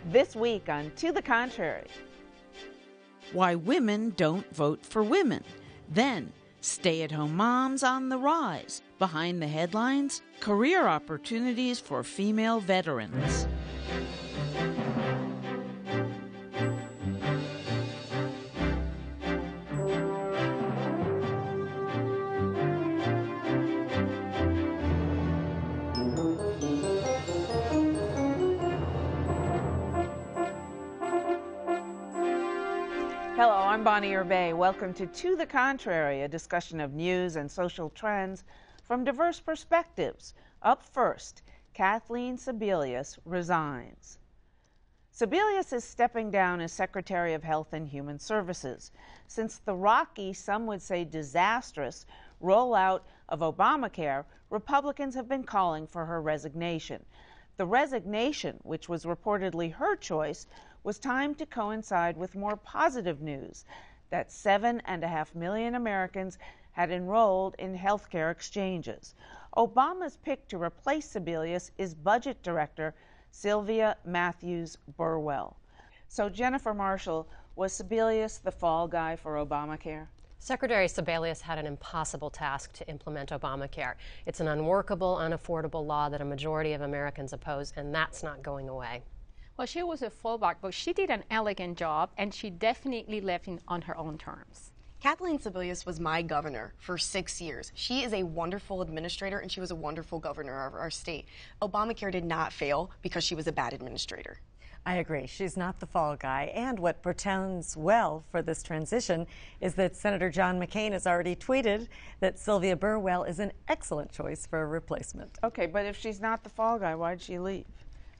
This week on To the Contrary. Why women don't vote for women. Then, stay-at-home moms on the rise. Behind the headlines, career opportunities for female veterans. Hello, I'm Bonnie Urbay. Welcome to the Contrary, a discussion of news and social trends from diverse perspectives. Up first, Kathleen Sebelius resigns. Sebelius is stepping down as Secretary of Health and Human Services. Since the rocky, some would say disastrous, rollout of Obamacare, Republicans have been calling for her resignation. The resignation, which was reportedly her choice, was timed to coincide with more positive news that 7.5 million Americans had enrolled in healthcare exchanges. Obama's pick to replace Sebelius is Budget Director Sylvia Matthews Burwell. So, Jennifer Marshall, was Sebelius the fall guy for Obamacare? Secretary Sebelius had an impossible task to implement Obamacare. It's an unworkable, unaffordable law that a majority of Americans oppose, and that's not going away. Well, she was a fallback, but she did an elegant job, and she definitely left it on her own terms. Kathleen Sebelius was my governor for 6 years. She is a wonderful administrator, and she was a wonderful governor of our state. Obamacare did not fail because she was a bad administrator. I agree. She's not the fall guy. And what portends well for this transition is that Senator John McCain has already tweeted that Sylvia Burwell is an excellent choice for a replacement. Okay, but if she's not the fall guy, why'd she leave?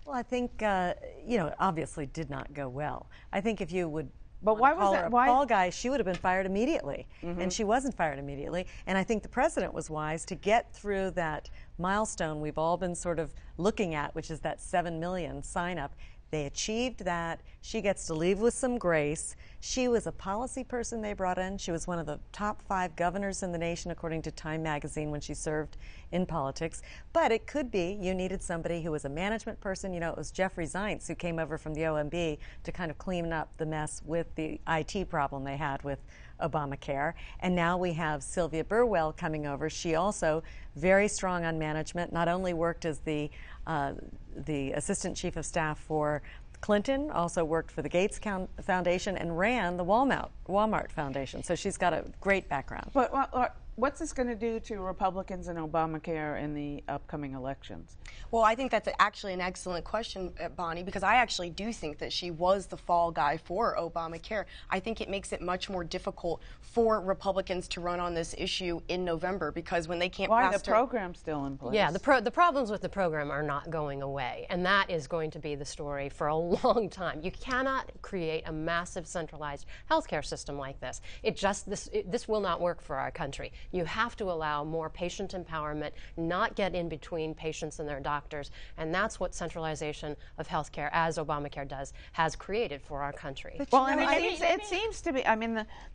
Well, I think, it obviously did not go well. I think if you would why was that? a fall guy, she would have been fired immediately. And she wasn't fired immediately. And I think the president was wise to get through that milestone we've all been sort of looking at, which is that 7 million sign-up. They achieved that. She gets to leave with some grace. She was a policy person they brought in. She was one of the top 5 governors in the nation, according to Time magazine, when she served in politics. But it could be you needed somebody who was a management person. You know, it was Jeffrey Zients who came over from the OMB to kind of clean up the mess with the IT problem they had with Obamacare. And now we have Sylvia Burwell coming over. She also very strong on management, not only worked as the Assistant Chief of Staff for Clinton, also worked for the Gates Foundation and ran the Walmart Foundation. So she's got a great background. But what's this going to do to Republicans and Obamacare in the upcoming elections? Well, I think that's actually an excellent question, Bonnie, because I actually do think that she was the fall guy for Obamacare. I think it makes it much more difficult for Republicans to run on this issue in November, because when they can't pass the program's still in place. Yeah, the problems with the program are not going away, and that is going to be the story for a long time. You cannot create a massive centralized healthcare system like this. This will not work for our country. You have to allow more patient empowerment, not get in between patients and their doctors, and that's what centralization of healthcare, as Obamacare does, has created for our country. Well, it seems to be,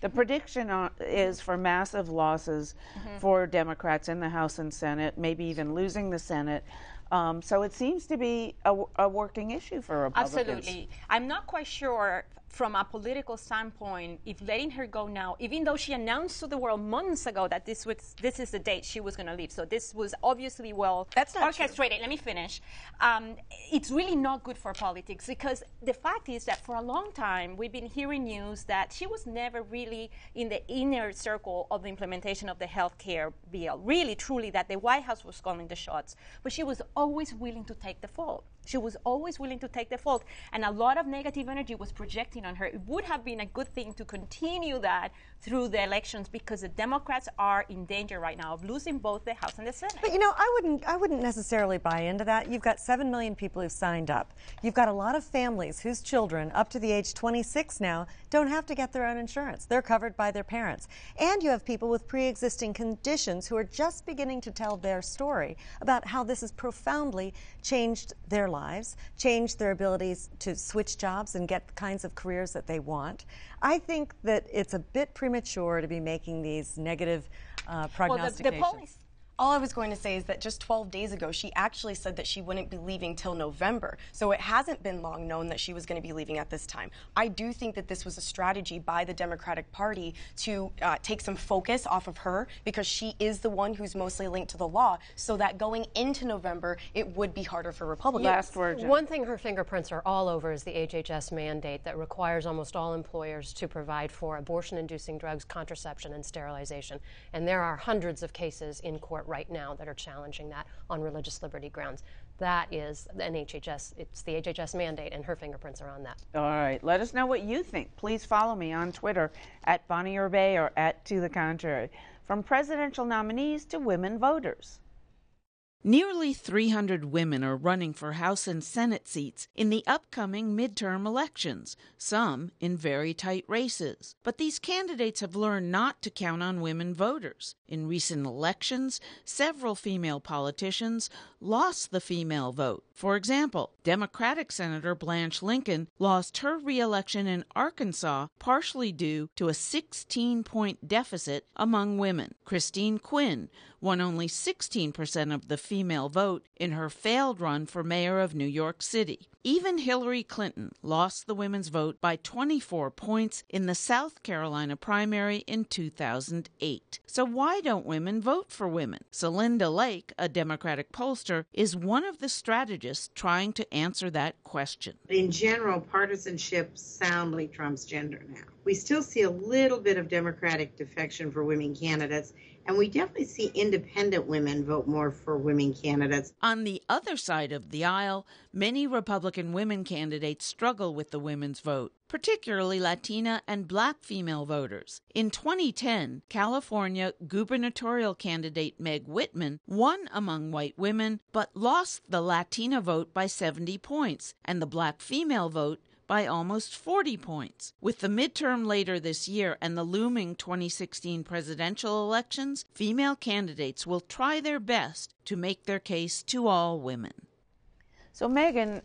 the prediction is for massive losses for Democrats in the House and Senate, maybe even losing the Senate. So it seems to be a working issue for Republicans. Absolutely. I'm not quite sure from a political standpoint if letting her go now, even though she announced to the world months ago that this is the date she was going to leave. So this was obviously That's not orchestrated. True. Let me finish. It's really not good for politics, because the fact is that for a long time we've been hearing news that she was never really in the inner circle of the implementation of the health care bill. Really, truly, that the White House was calling the shots. But she was always willing to take the fault. She was always willing to take the fault, and a lot of negative energy was projecting on her. It would have been a good thing to continue that through the elections, because the Democrats are in danger right now of losing both the House and the Senate. But I wouldn't necessarily buy into that. You've got 7 million people who've signed up. You've got a lot of families whose children, up to the age 26 now, don't have to get their own insurance. They're covered by their parents. And you have people with pre-existing conditions who are just beginning to tell their story about how this has profoundly changed their lives, changed their abilities to switch jobs and get the kinds of careers that they want. I think that it's a bit premature to be making these negative prognostications. Well, All I was going to say is that just 12 days ago, she actually said that she wouldn't be leaving till November. So it hasn't been long known that she was going to be leaving at this time. I do think that this was a strategy by the Democratic Party to take some focus off of her, because she is the one who's mostly linked to the law, so that going into November, it would be harder for Republicans. Last word, Jen. One thing her fingerprints are all over is the HHS mandate that requires almost all employers to provide for abortion-inducing drugs, contraception, and sterilization. And there are hundreds of cases in court right now that are challenging that on religious liberty grounds. That is an HHS, it's the HHS mandate, and her fingerprints are on that. All right, let us know what you think. Please follow me on Twitter at Bonnie or Bay or at To the Contrary. From presidential nominees to women voters. Nearly 300 women are running for House and Senate seats in the upcoming midterm elections, some in very tight races. But these candidates have learned not to count on women voters. In recent elections, several female politicians lost the female vote. For example, Democratic Senator Blanche Lincoln lost her re-election in Arkansas partially due to a 16-point deficit among women. Christine Quinn won only 16% of the female vote in her failed run for mayor of New York City. Even Hillary Clinton lost the women's vote by 24 points in the South Carolina primary in 2008. So why don't women vote for women? Celinda Lake, a Democratic pollster, is one of the strategists trying to answer that question. In general, partisanship soundly trumps gender now. We still see a little bit of Democratic defection for women candidates, and we definitely see independent women vote more for women candidates. On the other side of the aisle, many Republican women candidates struggle with the women's vote, particularly Latina and Black female voters. In 2010, California gubernatorial candidate Meg Whitman won among white women, but lost the Latina vote by 70 points and the Black female vote by almost 40 points. With the midterm later this year and the looming 2016 presidential elections, female candidates will try their best to make their case to all women. So, Megan,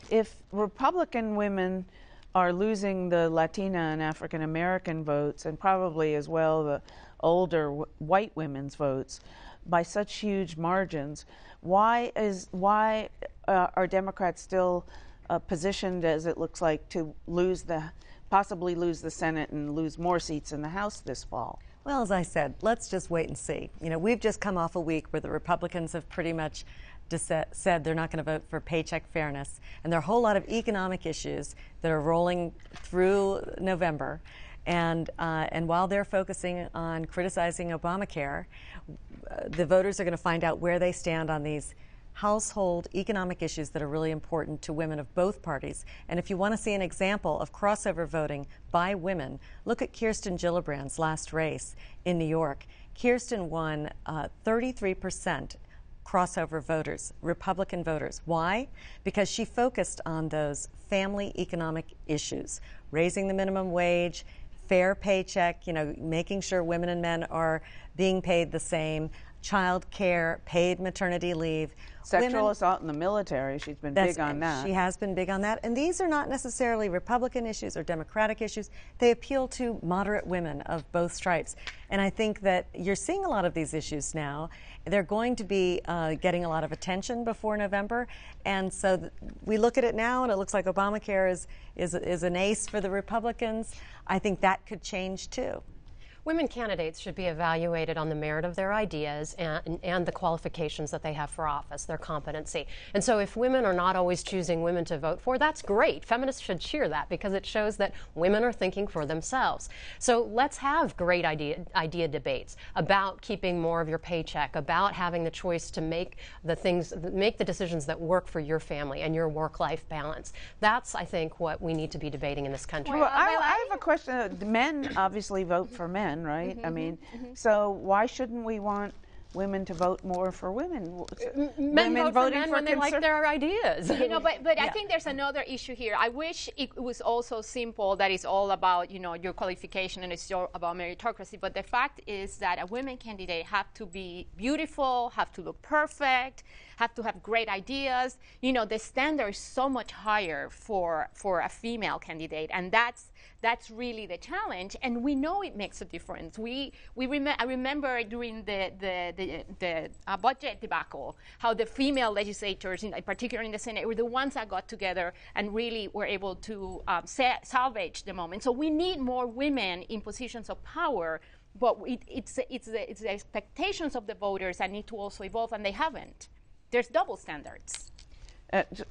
if Republican women are losing the Latina and African American votes, and probably as well the older white women's votes, by such huge margins, why are Democrats still positioned, as it looks like, to possibly lose the Senate and lose more seats in the House this fall? Well, as I said, let's just wait and see. You know, we've just come off a week where the Republicans have pretty much said they're not going to vote for paycheck fairness, and there are a whole lot of economic issues that are rolling through November. And while they're focusing on criticizing Obamacare, the voters are going to find out where they stand on these household economic issues that are really important to women of both parties. And if you want to see an example of crossover voting by women, look at Kirsten Gillibrand's last race in New York. Kirsten won 33% crossover voters, Republican voters. Why? Because she focused on those family economic issues, raising the minimum wage, fair paycheck, you know, making sure women and men are being paid the same, child care, paid maternity leave. Sexual assault in the military, she's been big on that. She has been big on that. And these are not necessarily Republican issues or Democratic issues. They appeal to moderate women of both stripes. And I think that you're seeing a lot of these issues now. They're going to be getting a lot of attention before November. And so we look at it now, and it looks like Obamacare is an ace for the Republicans. I think that could change, too. Women candidates should be evaluated on the merit of their ideas and the qualifications that they have for office, their competency. And so if women are not always choosing women to vote for, that's great. Feminists should cheer that because it shows that women are thinking for themselves. So let's have great idea debates about keeping more of your paycheck, about having the choice to make the decisions that work for your family and your work-life balance. That's, I think, what we need to be debating in this country. Well, I have a question. Men obviously vote for men, right? I mean, so why shouldn't we want women to vote more for women? Men vote for men when they like their ideas. You know, but I think there's another issue here. I wish it was also simple, that it's all about, you know, your qualification and it's all about meritocracy. But the fact is that a women candidate have to be beautiful, have to look perfect, have to have great ideas. You know, the standard is so much higher for a female candidate, and that's really the challenge. And we know it makes a difference. I remember during the budget debacle how the female legislators, particularly in the Senate, were the ones that got together and really were able to salvage the moment. So we need more women in positions of power, but it's the expectations of the voters that need to also evolve, and they haven't. There's double standards.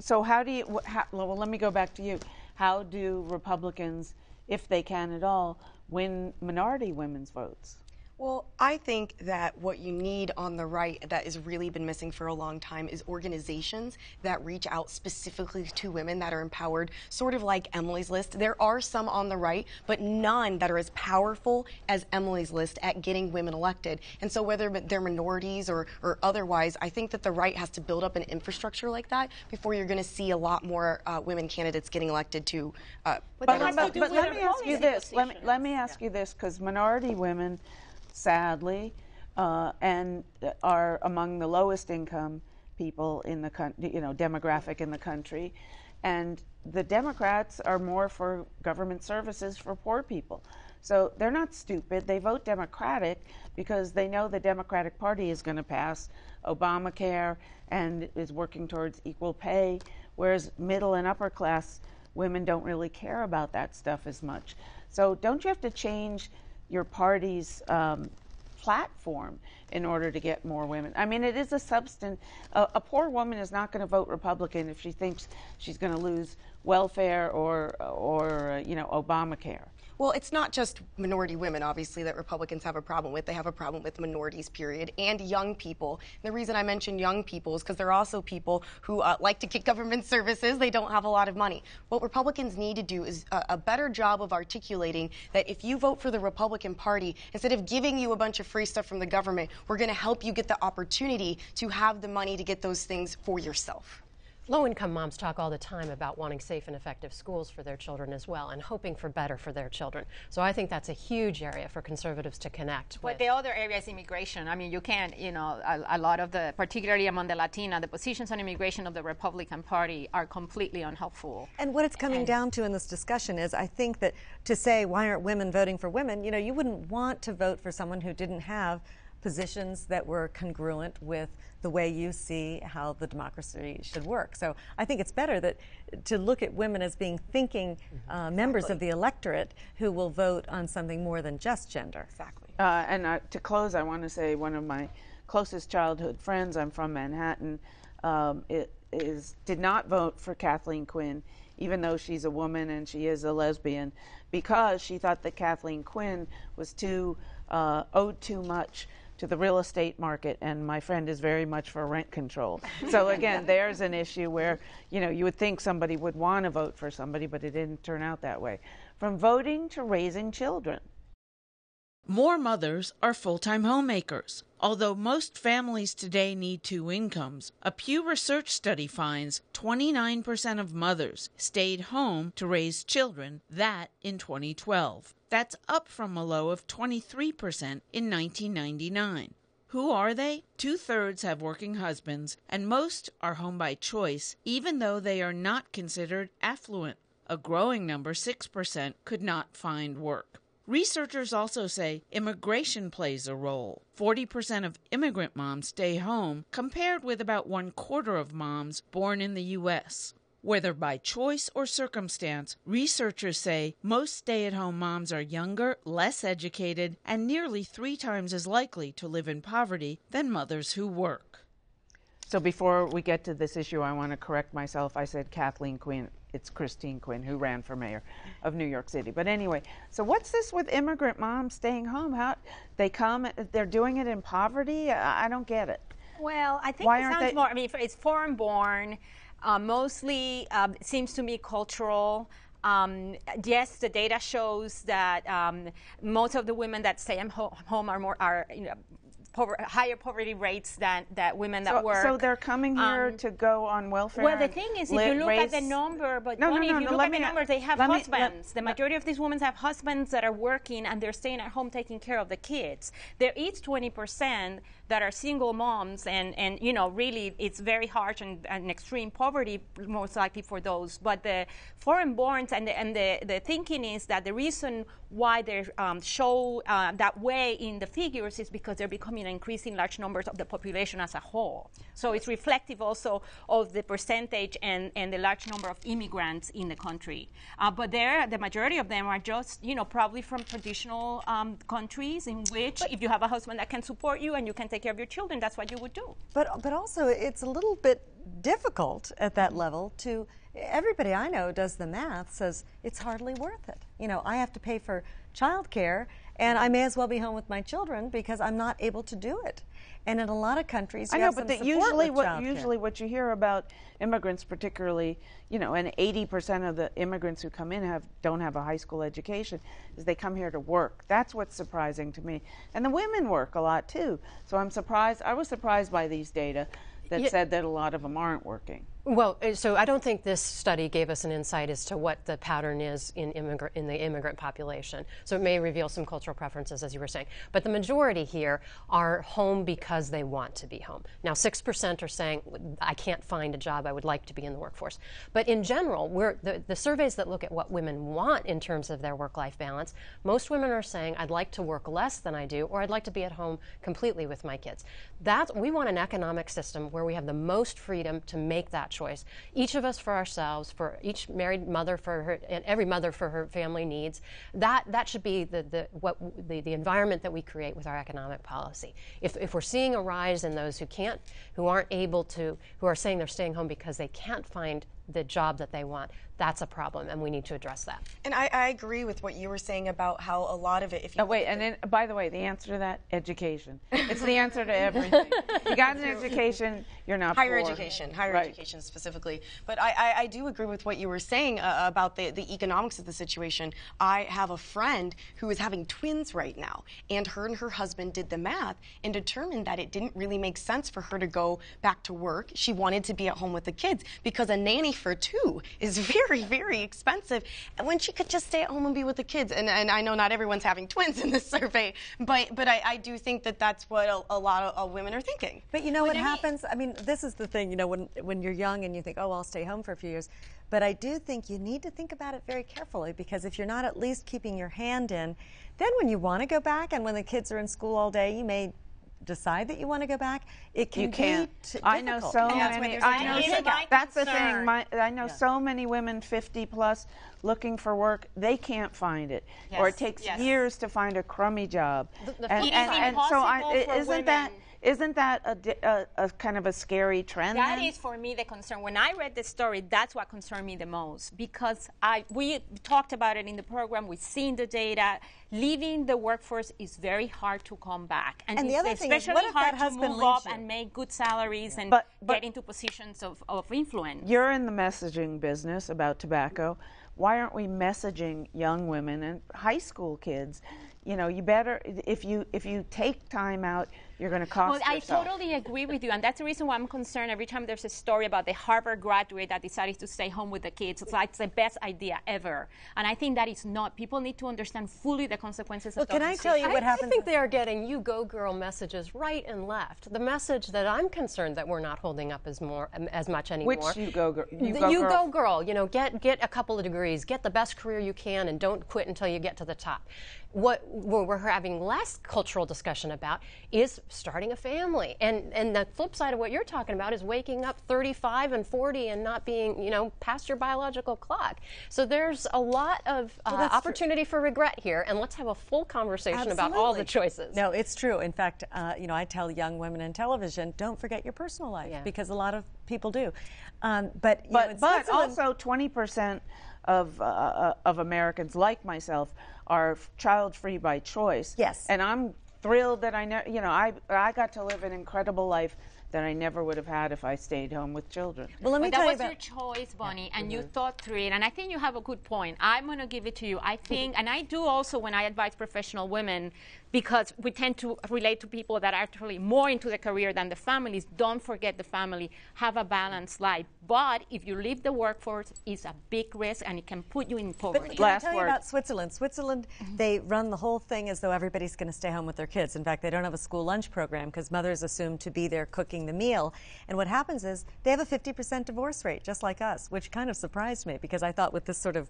So well, let me go back to you. How do Republicans, if they can at all, win minority women's votes? Well, I think that what you need on the right that has really been missing for a long time is organizations that reach out specifically to women that are empowered, sort of like Emily's List. There are some on the right, but none that are as powerful as Emily's List at getting women elected. And so whether they're minorities or otherwise, I think that the right has to build up an infrastructure like that before you're going to see a lot more women candidates getting elected to. But let me ask you this. Let me ask you this, because minority women, sadly, and are among the lowest income people in the demographic in the country, and the Democrats are more for government services for poor people. So they're not stupid. They vote Democratic because they know the Democratic Party is going to pass Obamacare and is working towards equal pay, whereas middle and upper class women don't really care about that stuff as much. So don't you have to change your party's platform in order to get more women? I mean, it is a substance. A poor woman is not going to vote Republican if she thinks she's going to lose welfare or Obamacare. Well, it's not just minority women, obviously, that Republicans have a problem with. They have a problem with minorities, period, and young people. And the reason I mention young people is because there are also people who like to get government services. They don't have a lot of money. What Republicans need to do is a better job of articulating that if you vote for the Republican Party, instead of giving you a bunch of free stuff from the government, we're going to help you get the opportunity to have the money to get those things for yourself. Low-income moms talk all the time about wanting safe and effective schools for their children as well, and hoping for better for their children. So I think that's a huge area for conservatives to connect with. But the other area is immigration. I mean, you can't, a lot of particularly among the Latina, the positions on immigration of the Republican Party are completely unhelpful. And what it's coming down to in this discussion is, I think that to say, why aren't women voting for women, you wouldn't want to vote for someone who didn't have positions that were congruent with the way you see how the democracy should work. So I think it's better to look at women as being thinking members of the electorate who will vote on something more than just gender. Exactly. And to close, I want to say one of my closest childhood friends, I'm from Manhattan, did not vote for Kathleen Quinn, even though she's a woman and she is a lesbian, because she thought that Kathleen Quinn was owed too much to the real estate market, and my friend is very much for rent control. So again, there's an issue where, you would think somebody would want to vote for somebody, but it didn't turn out that way. From voting to raising children. More mothers are full-time homemakers. Although most families today need 2 incomes, a Pew Research study finds 29% of mothers stayed home to raise children, that in 2012. That's up from a low of 23% in 1999. Who are they? 2/3 have working husbands, and most are home by choice, even though they are not considered affluent. A growing number, 6%, could not find work. Researchers also say immigration plays a role. 40% of immigrant moms stay home, compared with about 1/4 of moms born in the U.S. Whether by choice or circumstance, researchers say most stay-at-home moms are younger, less educated, and nearly 3 times as likely to live in poverty than mothers who work. So before we get to this issue, I want to correct myself. I said Kathleen Quinn. It's Christine Quinn, who ran for mayor of New York City. But anyway, so what's this with immigrant moms staying home? How they come, they're doing it in poverty? I don't get it. Well, I think it sounds more, it's foreign-born, mostly seems to me cultural. Yes, the data shows that most of the women that stay at home are higher poverty rates than women that work. So they're coming here to go on welfare. Well, the thing is, if you look at the number, but Bonnie, if you look at the numbers, they have husbands. The majority of these women have husbands that are working and they're staying at home taking care of the kids. There is 20% that are single moms, and you know, really, it's very harsh and extreme poverty, most likely for those. But the foreign-borns and the thinking is that the reason why they show that way in the figures is because they're becoming increasing large numbers of the population as a whole. So it's reflective also of the percentage and the large number of immigrants in the country. But the majority of them are just, you know, probably from traditional countries in which if you have a husband that can support you and you can take care of your children, that's what you would do. But also it's a little bit difficult at that level to, everybody I know does the math, says it's hardly worth it. You know, I have to pay for childcare and I may as well be home with my children because I'm not able to do it. And in a lot of countries, you have some support usually what you hear about immigrants, particularly, you know, and 80% of the immigrants who come in don't have a high school education, is they come here to work. That's what's surprising to me. And the women work a lot too. So I'm surprised. I was surprised by these data that said that a lot of them aren't working. Well, so I don't think this study gave us an insight as to what the pattern is in the immigrant population. So it may reveal some cultural preferences, as you were saying. But the majority here are home because they want to be home. Now, 6% are saying, I can't find a job, I would like to be in the workforce. But in general, the surveys that look at what women want in terms of their work-life balance, most women are saying, I'd like to work less than I do, or I'd like to be at home completely with my kids. We want an economic system where we have the most freedom to make that choice. Each of us for ourselves, for each married mother for her, and every mother for her family needs. That should be the environment that we create with our economic policy. If we're seeing a rise in those who aren't able to, who are saying they're staying home because they can't find the job that they want, that's a problem, and we need to address that. And I agree with what you were saying about how a lot of it, if you by the way, the answer to that, education. It's the answer to everything. You got an education, you're not higher poor. Higher education specifically. But I do agree with what you were saying about the economics of the situation. I have a friend who is having twins right now, and her husband did the math and determined that it didn't really make sense for her to go back to work. She wanted to be at home with the kids because a nanny for two is very, very expensive, and when she could just stay at home and be with the kids. And I know not everyone's having twins in this survey, but I do think that that's what a lot of women are thinking. But you know what happens? I mean, this is the thing, you know, when you're young and you think, oh, I'll stay home for a few years. But I do think you need to think about it very carefully, because if you're not at least keeping your hand in, then when you want to go back and when the kids are in school all day, you may decide that you want to go back. It can be difficult. I know so many. That's the thing. I know so many women 50 plus looking for work. They can't find it, or it takes years to find a crummy job. And so isn't that a kind of a scary trend? That is, for me, the concern. When I read the story, that's what concerned me the most, because we talked about it in the program. We've seen the data. Leaving the workforce is very hard to come back, and the other thing is, especially what if hard that to husband move up leaves you? and make good salaries and get into positions of influence. You're in the messaging business about tobacco. Why aren't we messaging young women and high school kids? You know, you better, if you take time out, you're going to cost yourself. I totally agree with you, and that's the reason why I'm concerned every time there's a story about the Harvard graduate that decided to stay home with the kids. It's like it's the best idea ever, and I think that is not. People need to understand fully the consequences of can I tell you what happens? I think they are getting you go girl messages right and left. The message that I'm concerned that we're not holding up as much anymore. Which you go girl? You go girl. You know, get a couple of degrees, get the best career you can, and don't quit until you get to the top. What we're having less cultural discussion about is starting a family. And the flip side of what you're talking about is waking up 35 and 40 and not being, you know, past your biological clock. So there's a lot of opportunity for regret here, and let's have a full conversation about all the choices. No, it's true. In fact, you know, I tell young women in television, don't forget your personal life, because a lot of people do. But also 20% of Americans like myself are child-free by choice. Yes. And I'm thrilled that I got to live an incredible life that I never would have had if I stayed home with children. Well, let me But tell that you was about your choice, Bonnie, and you thought through it. And I think you have a good point. I'm going to give it to you. I think, and I do also when I advise professional women, because we tend to relate to people that are actually more into the career than the families. Don't forget the family. Have a balanced life. But if you leave the workforce, it's a big risk, and it can put you in poverty. But can I tell you about Switzerland? Switzerland, they run the whole thing as though everybody's going to stay home with their kids. In fact, they don't have a school lunch program because mothers assume to be there cooking the meal. And what happens is they have a 50% divorce rate, just like us, which kind of surprised me because I thought with this sort of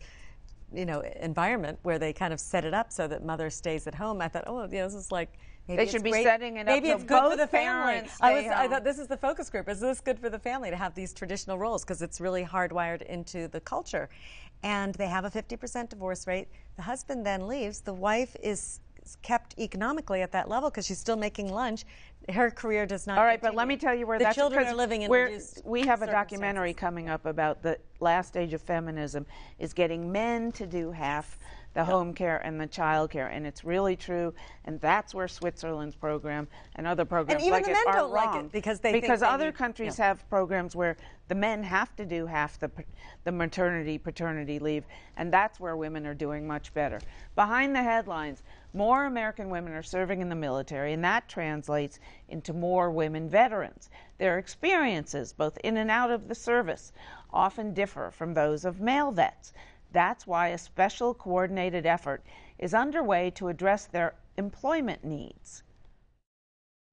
environment where they kind of set it up so that mother stays at home, I thought, oh, this is like maybe they should be great. setting it up. Maybe so it's good both for the family. I thought this is the focus group. Is this good for the family to have these traditional roles because it's really hardwired into the culture? And they have a 50% divorce rate. The husband then leaves. The wife is kept economically at that level because she's still making lunch. Her career does not. All right, continue. but let me tell you where the that's children are living in reduced we have a circumstances. documentary coming up about the last stage of feminism is getting men to do half the home care and the child care, and it's really true, and that's where Switzerland's program and other programs even like the it men are don't like wrong. it because they think they other need- countries have programs where the men have to do half the maternity paternity leave, and that's where women are doing much better. Behind the headlines, more American women are serving in the military, and that translates into more women veterans. Their experiences, both in and out of the service, often differ from those of male vets. That's why a special coordinated effort is underway to address their employment needs.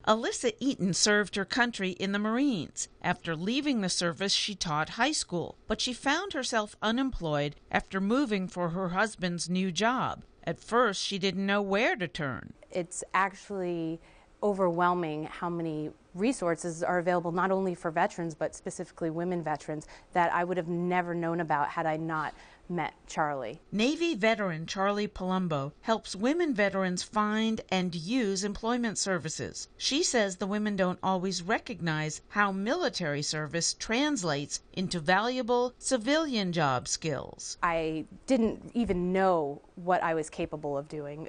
Alyssa Eaton served her country in the Marines. After leaving the service, she taught high school, but she found herself unemployed after moving for her husband's new job. At first, she didn't know where to turn. It's actually overwhelming how many resources are available not only for veterans but specifically women veterans that I would have never known about had I not met Charlie. Navy veteran Charlie Palumbo helps women veterans find and use employment services. She says the women don't always recognize how military service translates into valuable civilian job skills. I didn't even know what I was capable of doing,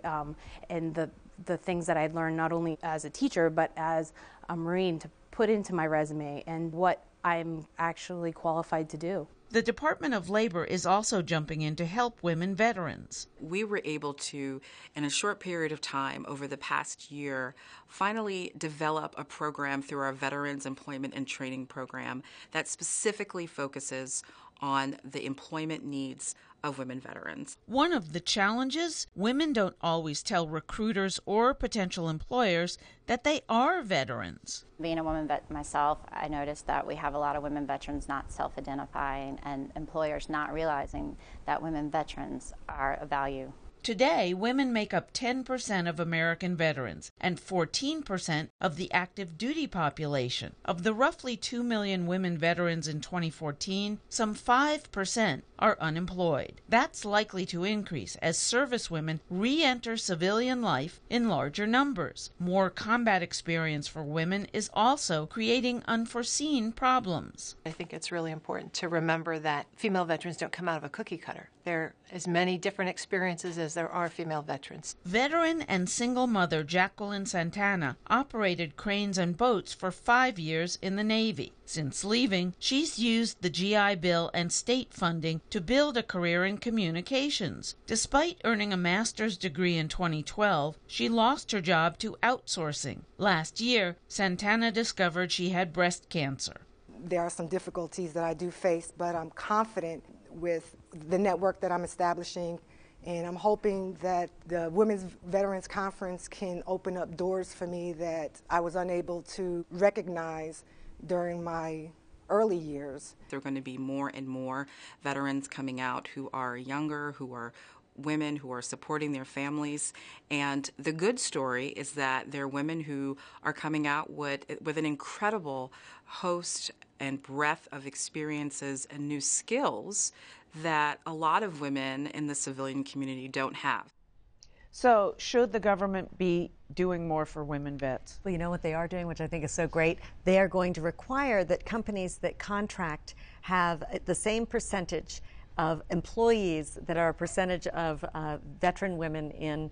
and the things that I'd learned not only as a teacher but as a Marine to put into my resume and what I'm actually qualified to do. The Department of Labor is also jumping in to help women veterans. We were able to, in a short period of time over the past year, finally develop a program through our Veterans Employment and Training Program that specifically focuses on the employment needs of women veterans. One of the challenges, women don't always tell recruiters or potential employers that they are veterans. Being a woman vet myself, I noticed that we have a lot of women veterans not self-identifying and employers not realizing that women veterans are of value. Today, women make up 10% of American veterans and 14% of the active duty population. Of the roughly 2 million women veterans in 2014, some 5% are unemployed. That's likely to increase as servicewomen re-enter civilian life in larger numbers. More combat experience for women is also creating unforeseen problems. I think it's really important to remember that female veterans don't come out of a cookie cutter. There are as many different experiences as there are female veterans. Veteran and single mother Jacqueline Santana operated cranes and boats for 5 years in the Navy. Since leaving, she's used the GI Bill and state funding to build a career in communications. Despite earning a master's degree in 2012, she lost her job to outsourcing. Last year, Santana discovered she had breast cancer. There are some difficulties that I do face, but I'm confident with the network that I'm establishing, and I'm hoping that the Women's Veterans Conference can open up doors for me that I was unable to recognize during my early years. There are going to be more and more veterans coming out who are younger, who are women who are supporting their families, and the good story is that there are women who are coming out with an incredible host and breadth of experiences and new skills that a lot of women in the civilian community don't have. So should the government be doing more for women vets? Well, you know what they are doing, which I think is so great? They are going to require that companies that contract have the same percentage of employees that are a percentage of veteran women in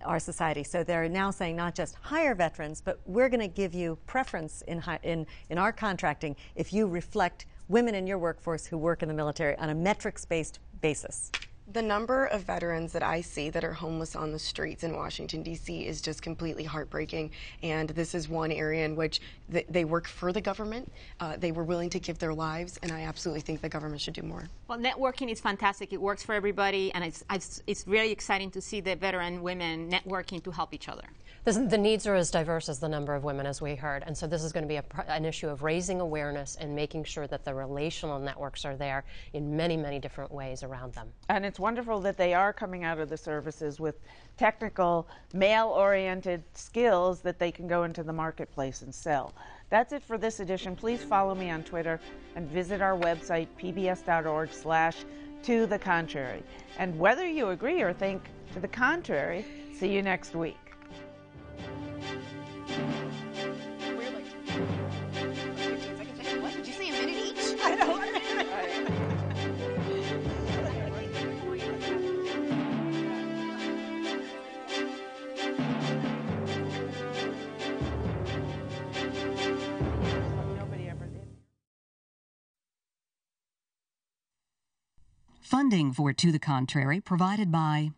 our society. So they're now saying not just hire veterans, but we're going to give you preference in our contracting if you reflect women in your workforce who work in the military on a metrics-based basis. The number of veterans that I see that are homeless on the streets in Washington, D.C. is just completely heartbreaking. And this is one area in which they work for the government. They were willing to give their lives, and I absolutely think the government should do more. Well, networking is fantastic. It works for everybody, and it's really exciting to see the veteran women networking to help each other. The needs are as diverse as the number of women, as we heard, and so this is going to be an issue of raising awareness and making sure that the relational networks are there in many, many different ways around them. And it's wonderful that they are coming out of the services with technical, male-oriented skills that they can go into the marketplace and sell. That's it for this edition. Please follow me on Twitter and visit our website, pbs.org/tothecontrary. And whether you agree or think to the contrary, see you next week. What did you say, a minute each? I know. Funding for To the Contrary provided by